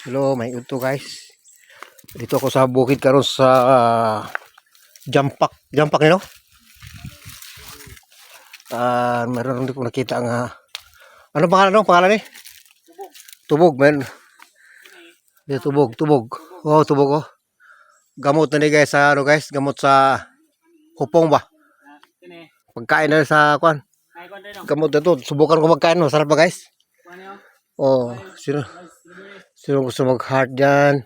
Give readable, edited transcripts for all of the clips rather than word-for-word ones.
Hello, may ito guys. Dito ako sa bukid karon sa Jampak nilo. Meron hindi ko nakita nga. Ano pangalan ni? Tubog, men. Dito tubog. Oh, tubog oh. Gamot na ni guys sa guys, gamot sa hupong ba? Pagkain na sa kwan. Gamot na to. Subukan ko magkain, masarap ba guys? Oh, sino gusto mag-heart dyan?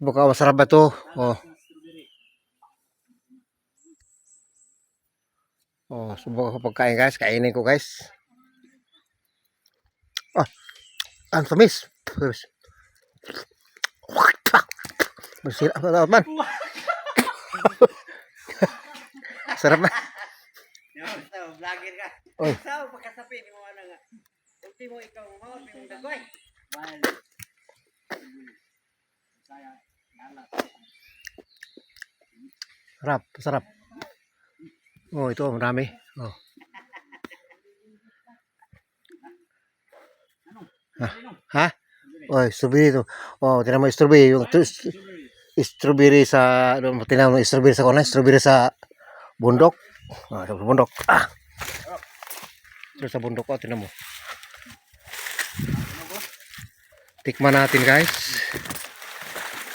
Baka masarap ba to? Oh. Oh, subukan ko pagkain guys. Kainin ko guys. Ang tamis. Masira pa man. Sarap na. Vlogger ka. Oy. Sao pagkasapi ni mo ana nga. Ultimo ikaw mo mong dagoy. Sarap. Oh, ito marami. Oh. Ha? Oh, strawberry to. Oh, tinan mo strawberry yung strawberry sa tinan mo strawberry sa kuno, strawberry sa bundok. Sa bundok. Ito sa bundok ko, tinan mo. Tikman natin, guys.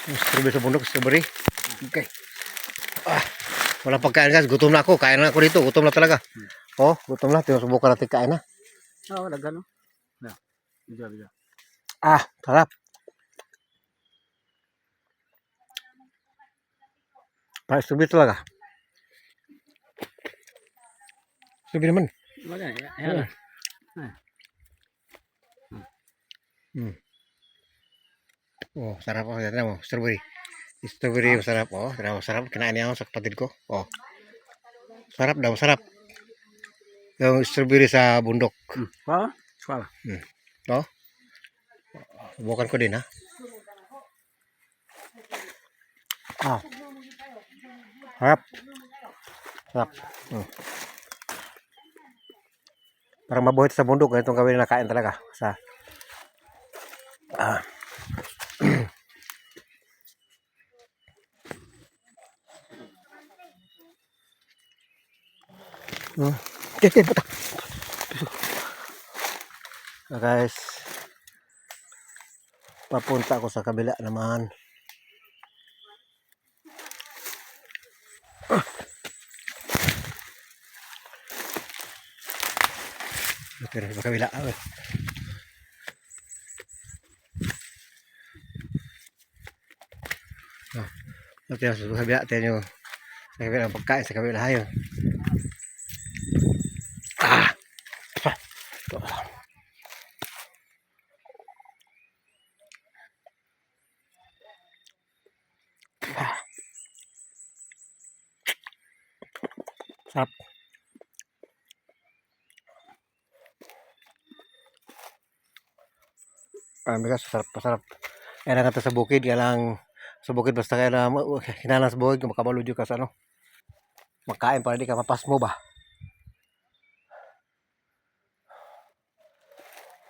Strawberry sa bundok, strawberry. Okay. Wala pagkain guys, gutom na ako. Kain na ako dito, gutom na talaga. Oh, gutom na. Subukan natin kain na. Oo, dagan no. Bija. Sarap. Strawberry talaga. Strawberry naman. Bagay, ayan. Oh, sarap oh. Tignan mo, strawberry. Strawberry masarap oh. Tignan mo, sarap. Kinain niya ako sa kapatid ko. Oh. Sarap daw, sarap. Yung strawberry sa bundok. Pa? Wala. No? Subukan ko din ha. Sarap. Parang mabuhay sa bundok. Ganitong gawin na kain talaga. Sa puta. Guys, papunta ako sa kabila naman. Ito rin sa kabila. Ito yung sa kabila. Ito yung sa kabila. Pagkain sa kabila. Ayun. Sarap. Bigas, pasarap. Kaya lang sa bukid, kaya lang sa bukid basta kaya na hinalang sa bukid, makabaludyo ka sa ano. Makain para di ka mapasmo ba.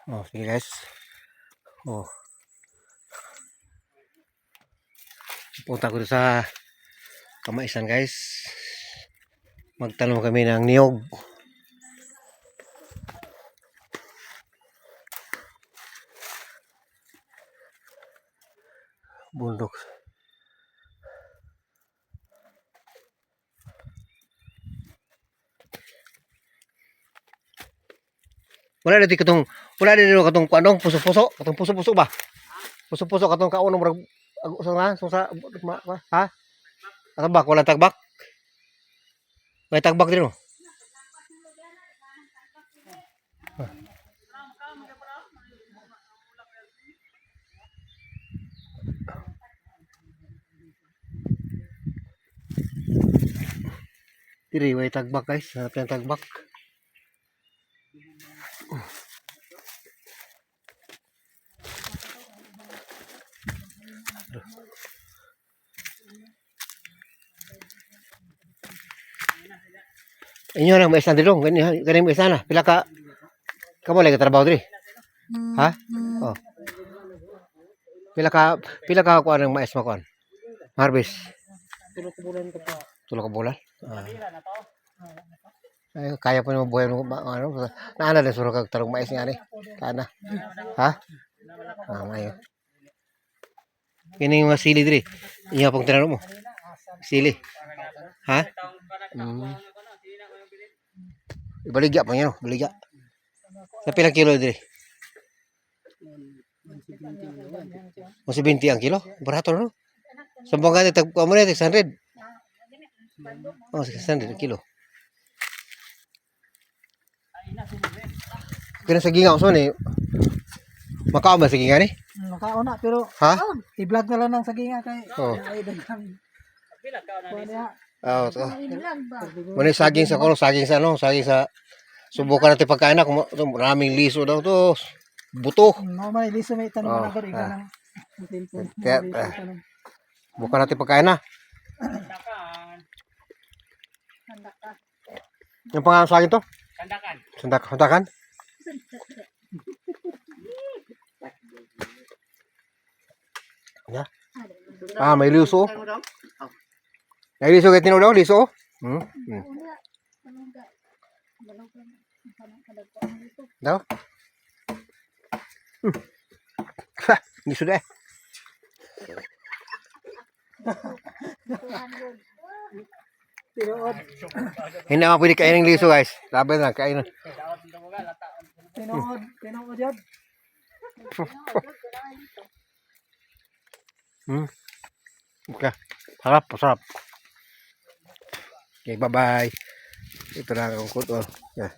Oh, sige guys. Oh. Punta ko sa Kamaisan guys. Magtanong kami ng niyog. Bundok. Wala dito katong kuanong puso-puso, katong puso-puso ba? Puso-puso katong kauno murag sa ha? Tagbak, wala tagbak. May tagbak din oh. Diri may tagbak guys, hanap ng tagbak. Inyo na may isang dilong, ganing may isa na. Pila ka kamo lagi trabaho diri? Ha? Oh. Pila ka kuan ng mais mo kuan? Harvest. Tulog ko bulan ko pa. Tulo ka bulan. Ah. Pila na to? Ay, kaya pa mo buhay mo ano? Naana na suro kag tarong mais nga ni. Kana. Ha? Ah, mayo. Kini mga sili diri. Iya pang tinanong mo. Sili. Ha? Ibaligya pa niyo, baligya. Sa pilang kilo diri? Mas 20 ang kilo. Barato no? Sa bangka tag mo na 600. Oh, 600 ang kilo. Kaya sa gingaw so ni. Makaon ba sa gingaw ni? Nakauna pero Ha? i-vlog na lang ng saginga kay Oh. ay daghang Pila ka na ni? Oh, to. Muna saging sa kuno, saging sa ano, saging sa subukan natin pagkain na, maraming liso daw to. Buto. mo man liso may tanong Oh, na bar ikaw ah. lang. Cellphone. Kaya, bukan natin pagkain na. Kandakan. Yung pangalan sa akin to? Kandakan. Sandakan? Ya. Ah, may liso. May liso kahit tinaw daw, liso. Hmm? Hmm. Daw? Ha, liso deh. Tinuod, Hindi naman pwede kainin ng liso guys. Sabi na, kainin. Daot nito mo ga lata. tinuod yun. Hmm. Okay. Sarap, sarap. Okay, bye-bye. Ito na ang kuto. Yeah.